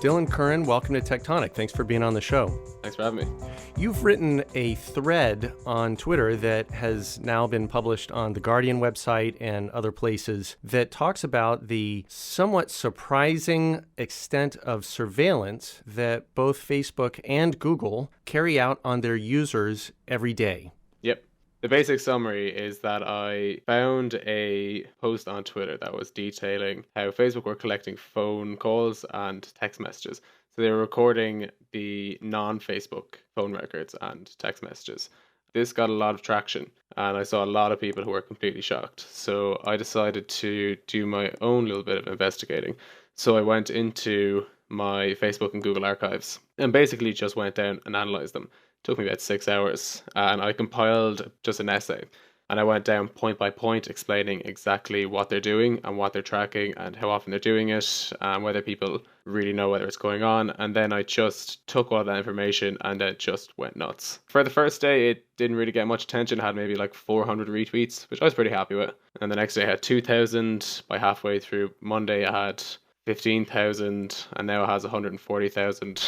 Dylan Curran, welcome to Tectonic. Thanks for being on the show. Thanks for having me. You've written a thread on Twitter that has now been published on the Guardian website and other places that talks about the somewhat surprising extent of surveillance that both Facebook and Google carry out on their users every day. Yep. The basic summary is that I found a post on Twitter that was detailing how Facebook were collecting phone calls and text messages. So they were recording the non-Facebook phone records and text messages. This got a lot of traction, and I saw a lot of people who were completely shocked. So I decided to do my own little bit of investigating. So I went into my Facebook and Google archives and basically just went down and analyzed them. Took me about 6 hours, and I compiled just an essay, and I went down point by point explaining exactly what they're doing and what they're tracking and how often they're doing it and whether people really know whether it's going on. And then I just took all that information and it just went nuts. For the first day, it didn't really get much attention. It had maybe like 400 retweets, which I was pretty happy with. And the next day I had 2,000. By halfway through Monday I had 15,000, and now it has 140,000.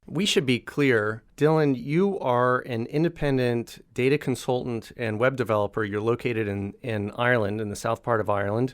We should be clear, Dylan, you are an independent data consultant and web developer. You're located in Ireland, in the south part of Ireland.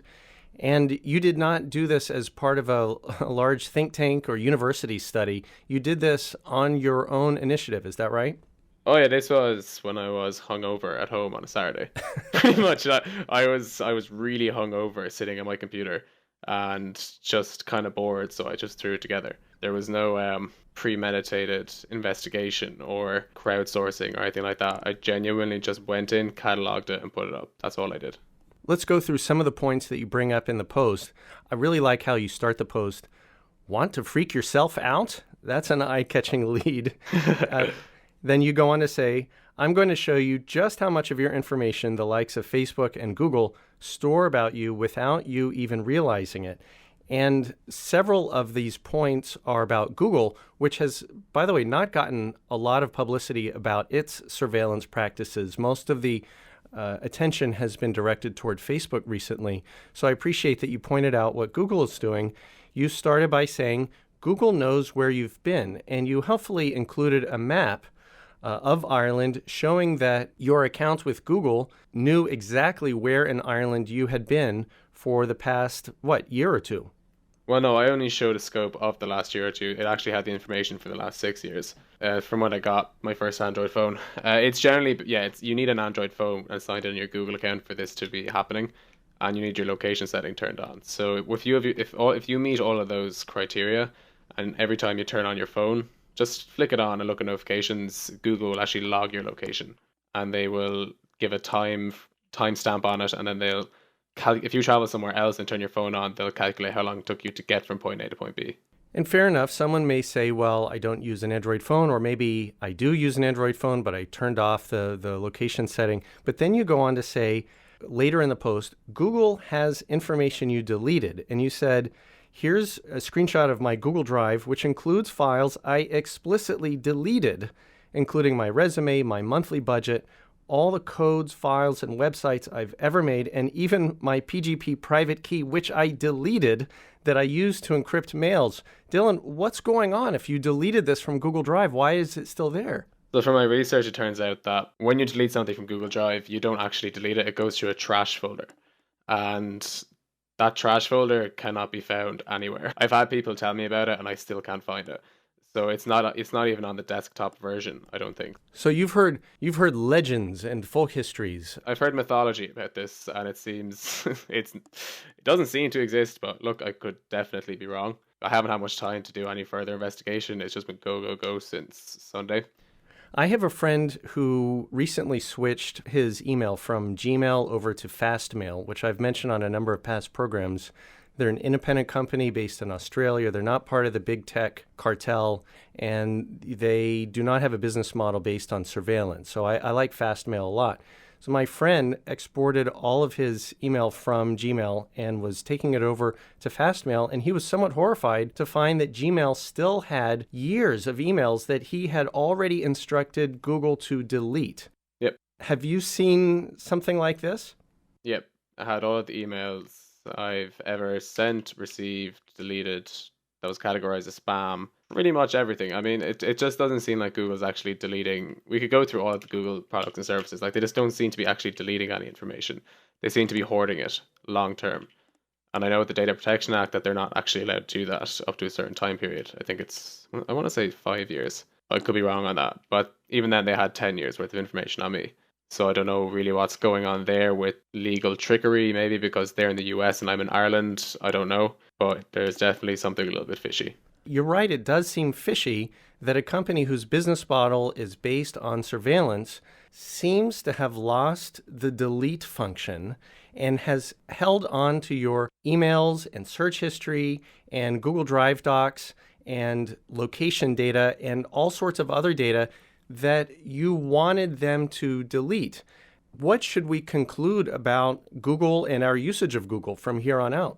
And you did not do this as part of a large think tank or university study. You did this on your own initiative. Is that right? Oh yeah, this was when I was hungover at home on a Saturday. Pretty much, I was really hungover sitting at my computer and just kind of bored, so I just threw it together. There was no premeditated investigation or crowdsourcing or anything like that. I genuinely just went in, cataloged it, and put it up. That's all I did. Let's go through some of the points that you bring up in the post. I really like how you start the post. Want to freak yourself out? That's an eye-catching lead. Then you go on to say, I'm going to show you just how much of your information the likes of Facebook and Google store about you without you even realizing it. And several of these points are about Google, which has, by the way, not gotten a lot of publicity about its surveillance practices. Most of the attention has been directed toward Facebook recently. So I appreciate that you pointed out what Google is doing. You started by saying Google knows where you've been, and you helpfully included a map of Ireland showing that your accounts with Google knew exactly where in Ireland you had been for the past, year or two? Well, no, I only showed a scope of the last year or two. It actually had the information for the last 6 years from when I got my first Android phone. It's generally, you need an Android phone and signed in your Google account for this to be happening, and you need your location setting turned on. So if you meet all of those criteria, and every time you turn on your phone, just flick it on and look at notifications, Google will actually log your location, and they will give a timestamp on it, and then if you travel somewhere else and turn your phone on, they'll calculate how long it took you to get from point A to point B. And fair enough, someone may say, well, I don't use an Android phone, or maybe I do use an Android phone, but I turned off the location setting. But then you go on to say, later in the post, Google has information you deleted. And you said, here's a screenshot of my Google Drive, which includes files I explicitly deleted, including my resume, my monthly budget, all the codes, files, and websites I've ever made, and even my PGP private key, which I deleted, that I used to encrypt mails. Dylan, what's going on? If you deleted this from Google Drive, why is it still there? So from my research, it turns out that when you delete something from Google Drive, you don't actually delete it. It goes to a trash folder. And that trash folder cannot be found anywhere. I've had people tell me about it, and I still can't find it. So it's not even on the desktop version, I don't think. So you've heard legends and folk histories. I've heard mythology about this, and it seems it doesn't seem to exist. But look, I could definitely be wrong. I haven't had much time to do any further investigation. It's just been go since Sunday. I have a friend who recently switched his email from Gmail over to Fastmail, which I've mentioned on a number of past programs. They're an independent company based in Australia. They're not part of the big tech cartel, and they do not have a business model based on surveillance. So I like Fastmail a lot. So my friend exported all of his email from Gmail and was taking it over to Fastmail, and he was somewhat horrified to find that Gmail still had years of emails that he had already instructed Google to delete. Yep. Have you seen something like this? Yep. I had all of the emails I've ever sent, received, deleted, that was categorized as spam, pretty much everything. I mean, it just doesn't seem like Google's actually deleting. We could go through all of the Google products and services. Like, they just don't seem to be actually deleting any information. They seem to be hoarding it long term. And I know with the Data Protection Act that they're not actually allowed to do that up to a certain time period. I think I want to say 5 years. I could be wrong on that. But even then, they had 10 years worth of information on me. So I don't know really what's going on there with legal trickery, maybe because they're in the US and I'm in Ireland. I don't know. But there's definitely something a little bit fishy. You're right, it does seem fishy that a company whose business model is based on surveillance seems to have lost the delete function and has held on to your emails and search history and Google Drive docs and location data and all sorts of other data that you wanted them to delete. What should we conclude about Google and our usage of Google from here on out?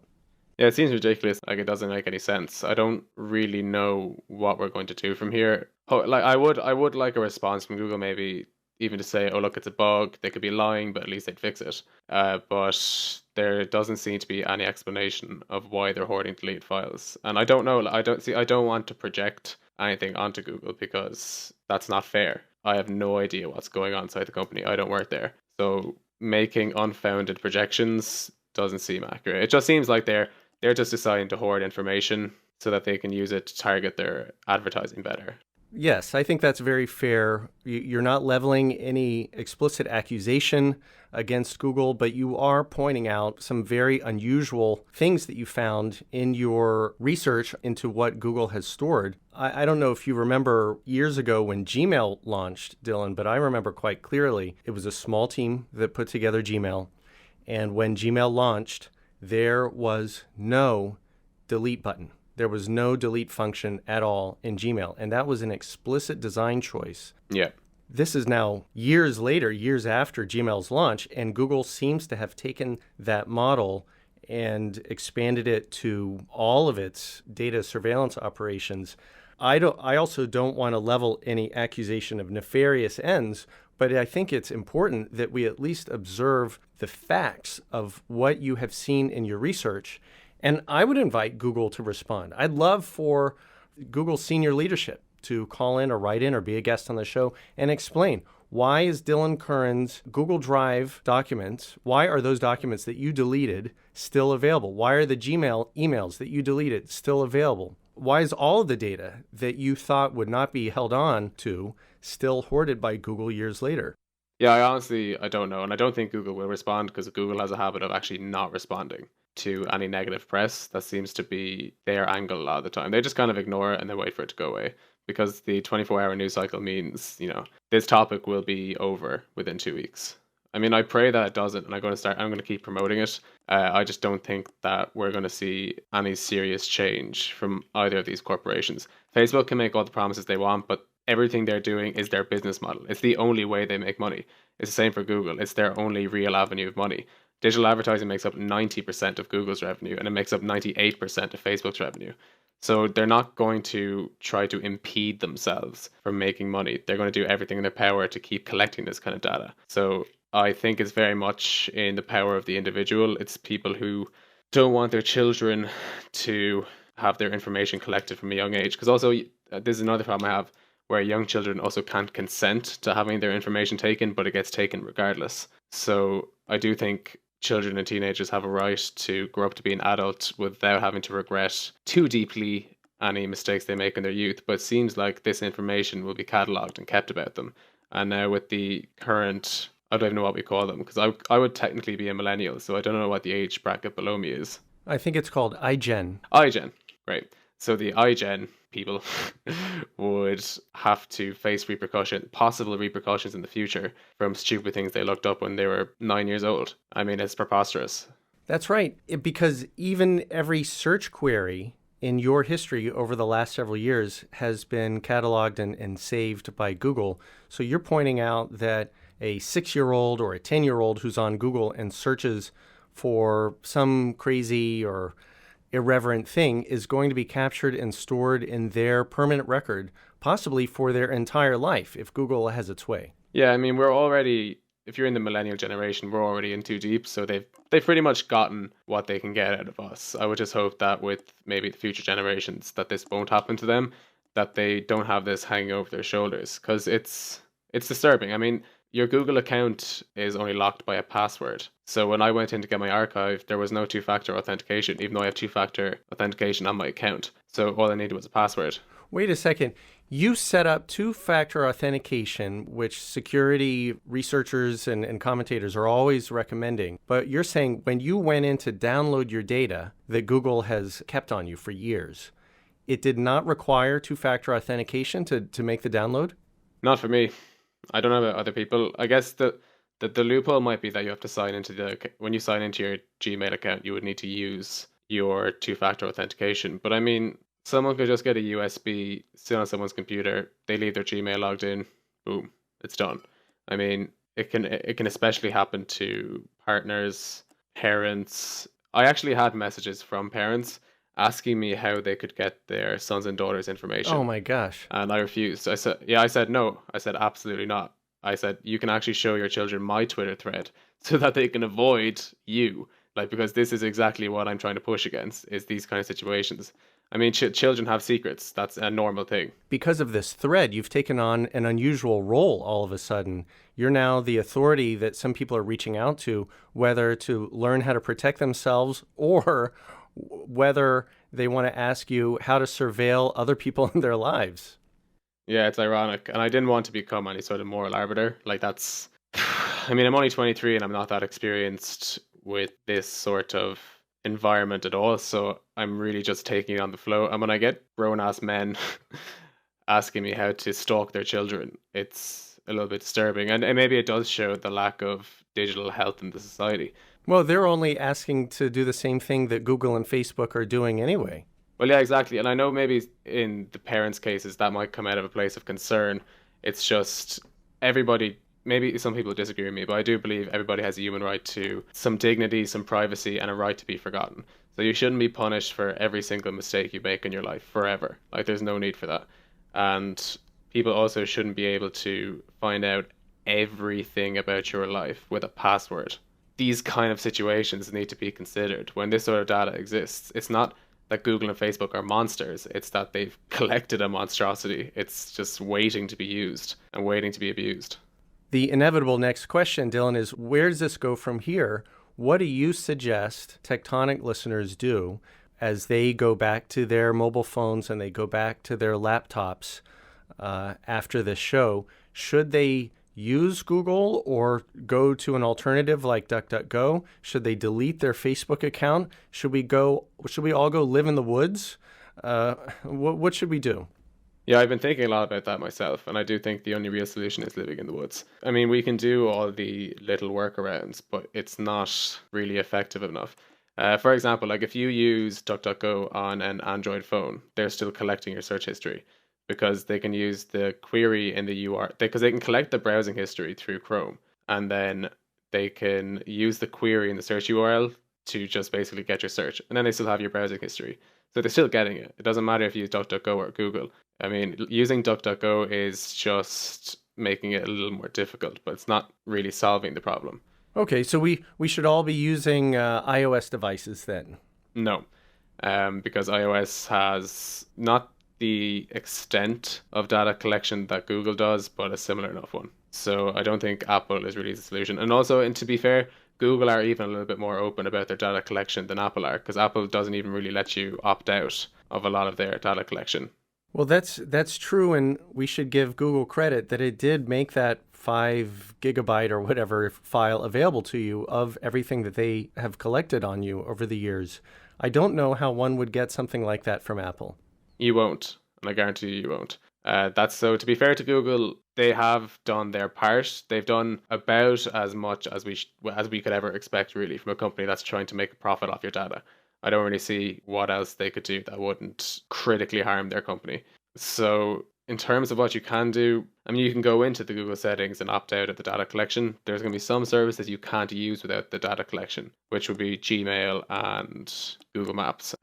Yeah, it seems ridiculous. Like, it doesn't make any sense. I don't really know what we're going to do from here. Like, I would like a response from Google, maybe even to say, "Oh, look, it's a bug. They could be lying, but at least they'd fix it." But there doesn't seem to be any explanation of why they're hoarding deleted files. And I don't know. I don't want to project anything onto Google because that's not fair. I have no idea what's going on inside the company. I don't work there, so making unfounded projections doesn't seem accurate. It just seems like they're just deciding to hoard information so that they can use it to target their advertising better. Yes, I think that's very fair. You're not leveling any explicit accusation against Google, but you are pointing out some very unusual things that you found in your research into what Google has stored. I don't know if you remember years ago when Gmail launched, Dylan, but I remember quite clearly it was a small team that put together Gmail. And when Gmail launched, there was no delete button. There was no delete function at all in Gmail. And that was an explicit design choice. Yeah. This is now years later, years after Gmail's launch, and Google seems to have taken that model and expanded it to all of its data surveillance operations. I also don't want to level any accusation of nefarious ends, but I think it's important that we at least observe the facts of what you have seen in your research. And I would invite Google to respond. I'd love for Google's senior leadership to call in or write in or be a guest on the show and explain, why is Dylan Curran's Google Drive documents, why are those documents that you deleted still available? Why are the Gmail emails that you deleted still available? Why is all of the data that you thought would not be held on to still hoarded by Google years later? Yeah, I don't know. And I don't think Google will respond because Google has a habit of actually not responding to any negative press. That seems to be their angle a lot of the time. They just kind of ignore it and they wait for it to go away because the 24-hour news cycle means, this topic will be over within 2 weeks. I mean, I pray that it doesn't, and I'm going to keep promoting it. I just don't think that we're going to see any serious change from either of these corporations. Facebook can make all the promises they want, but everything they're doing is their business model. It's the only way they make money. It's the same for Google. It's their only real avenue of money. Digital advertising makes up 90% of Google's revenue, and it makes up 98% of Facebook's revenue. So they're not going to try to impede themselves from making money. They're going to do everything in their power to keep collecting this kind of data. So I think it's very much in the power of the individual. It's people who don't want their children to have their information collected from a young age. Because also, this is another problem I have, where young children also can't consent to having their information taken, but it gets taken regardless. So I do think children and teenagers have a right to grow up to be an adult without having to regret too deeply any mistakes they make in their youth. But it seems like this information will be catalogued and kept about them. And now with the current, I don't even know what we call them, because I would technically be a millennial, so I don't know what the age bracket below me is. I think it's called iGen. iGen, great. So the iGen people would have to face possible repercussions in the future from stupid things they looked up when they were 9 years old. I mean, it's preposterous. That's right, because even every search query in your history over the last several years has been cataloged and saved by Google. So you're pointing out that a 6-year-old or a 10-year-old who's on Google and searches for some crazy or irreverent thing is going to be captured and stored in their permanent record, possibly for their entire life, if Google has its way. Yeah, I mean, we're already if you're in the millennial generation, we're already in too deep. So they've pretty much gotten what they can get out of us. I would just hope that with maybe the future generations that this won't happen to them, that they don't have this hanging over their shoulders, because it's disturbing. I mean, your Google account is only locked by a password. So when I went in to get my archive, there was no two-factor authentication, even though I have two-factor authentication on my account. So all I needed was a password. Wait a second. You set up two-factor authentication, which security researchers and commentators are always recommending. But you're saying when you went in to download your data that Google has kept on you for years, it did not require two-factor authentication to make the download? Not for me. I don't know about other people. I guess the loophole might be that you have to sign into when you sign into your Gmail account, you would need to use your two-factor authentication. But I mean, someone could just get a USB, sit on someone's computer, they leave their Gmail logged in, boom, it's done. I mean, it can especially happen to partners, parents. I actually had messages from parents asking me how they could get their sons and daughters' information. Oh my gosh. And I refused. I said no. I said absolutely not. I said you can actually show your children my Twitter thread so that they can avoid you. Like, because this is exactly what I'm trying to push against, is these kind of situations. I mean, children have secrets. That's a normal thing. Because of this thread, you've taken on an unusual role all of a sudden. You're now the authority that some people are reaching out to, whether to learn how to protect themselves or whether they want to ask you how to surveil other people in their lives. Yeah, it's ironic. And I didn't want to become any sort of moral arbiter. Like, that's... I mean, I'm only 23 and I'm not that experienced with this sort of environment at all. So I'm really just taking it on the flow. And when I get grown-ass men asking me how to stalk their children, it's a little bit disturbing. And maybe it does show the lack of digital health in the society. Well, they're only asking to do the same thing that Google and Facebook are doing anyway. Well, yeah, exactly. And I know maybe in the parents' cases that might come out of a place of concern. It's just everybody, maybe some people disagree with me, but I do believe everybody has a human right to some dignity, some privacy, and a right to be forgotten. So you shouldn't be punished for every single mistake you make in your life forever. Like, there's no need for that. And people also shouldn't be able to find out everything about your life with a password. These kind of situations need to be considered when this sort of data exists. It's not that Google and Facebook are monsters. It's that they've collected a monstrosity. It's just waiting to be used and waiting to be abused. The inevitable next question, Dylan, is where does this go from here? What do you suggest Tectonic listeners do as they go back to their mobile phones and they go back to their laptops after this show? Should they use Google or go to an alternative like DuckDuckGo? Should they delete their Facebook account? Should we all go live in the woods? What should we do? Yeah, I've been thinking a lot about that myself, and I do think the only real solution is living in the woods. I mean, we can do all the little workarounds, but it's not really effective enough. For example, like if you use DuckDuckGo on an Android phone, they're still collecting your search history because they can use the query in the URL, because they can collect the browsing history through Chrome, and then they can use the query in the search URL to just basically get your search, and then they still have your browsing history. So they're still getting it. It doesn't matter if you use DuckDuckGo or Google. I mean, using DuckDuckGo is just making it a little more difficult, but it's not really solving the problem. Okay, so we should all be using iOS devices then? No, because iOS has not the extent of data collection that Google does, but a similar enough one. So I don't think Apple is really the solution. And also, and to be fair, Google are even a little bit more open about their data collection than Apple are, because Apple doesn't even really let you opt out of a lot of their data collection. Well, that's true, and we should give Google credit that it did make that 5 gigabyte or whatever file available to you of everything that they have collected on you over the years. I don't know how one would get something like that from Apple. You won't, and I guarantee you won't. That's so. To be fair to Google, they have done their part. They've done about as much as we could ever expect, really, from a company that's trying to make a profit off your data. I don't really see what else they could do that wouldn't critically harm their company. So in terms of what you can do, I mean, you can go into the Google settings and opt out of the data collection. There's going to be some services you can't use without the data collection, which would be Gmail and Google Maps.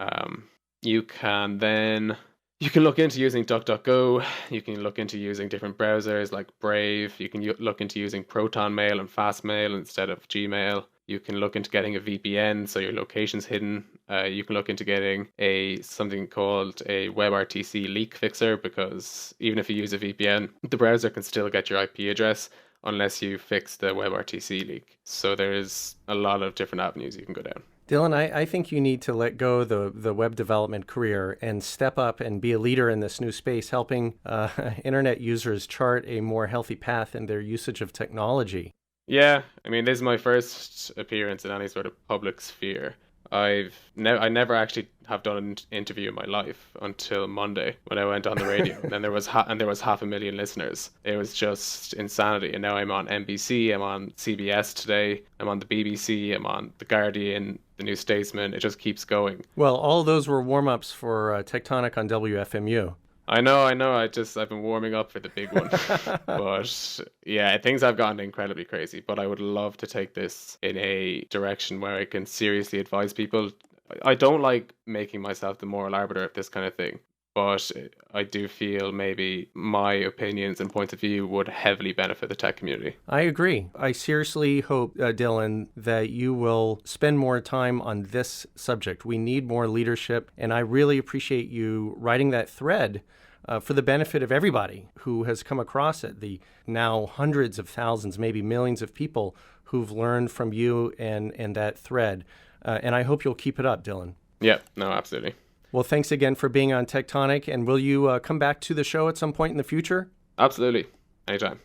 You can then You can look into using DuckDuckGo. You can look into using different browsers like Brave. You can look into using Proton Mail and Fastmail instead of Gmail. You can look into getting a VPN so your location's hidden. You can look into getting something called a WebRTC leak fixer, because even if you use a VPN, the browser can still get your IP address unless you fix the WebRTC leak. So there's a lot of different avenues you can go down. Dylan, I think you need to let go the web development career and step up and be a leader in this new space, helping internet users chart a more healthy path in their usage of technology. Yeah, I mean, this is my first appearance in any sort of public sphere. I never actually have done an interview in my life until Monday when I went on the radio. And then there was 500,000 listeners. It was just insanity. And now I'm on NBC, I'm on CBS today, I'm on the BBC, I'm on The Guardian, The New Statesman. It just keeps going. Well, all those were warm-ups for Tectonic on WFMU. I know. I've been warming up for the big one. But yeah, things have gotten incredibly crazy. But I would love to take this in a direction where I can seriously advise people. I don't like making myself the moral arbiter of this kind of thing. But I do feel maybe my opinions and points of view would heavily benefit the tech community. I agree. I seriously hope, Dylan, that you will spend more time on this subject. We need more leadership, and I really appreciate you writing that thread for the benefit of everybody who has come across it, the now hundreds of thousands, maybe millions of people who've learned from you and that thread. And I hope you'll keep it up, Dylan. Yeah, no, absolutely. Well, thanks again for being on Tectonic, and will you come back to the show at some point in the future? Absolutely. Anytime.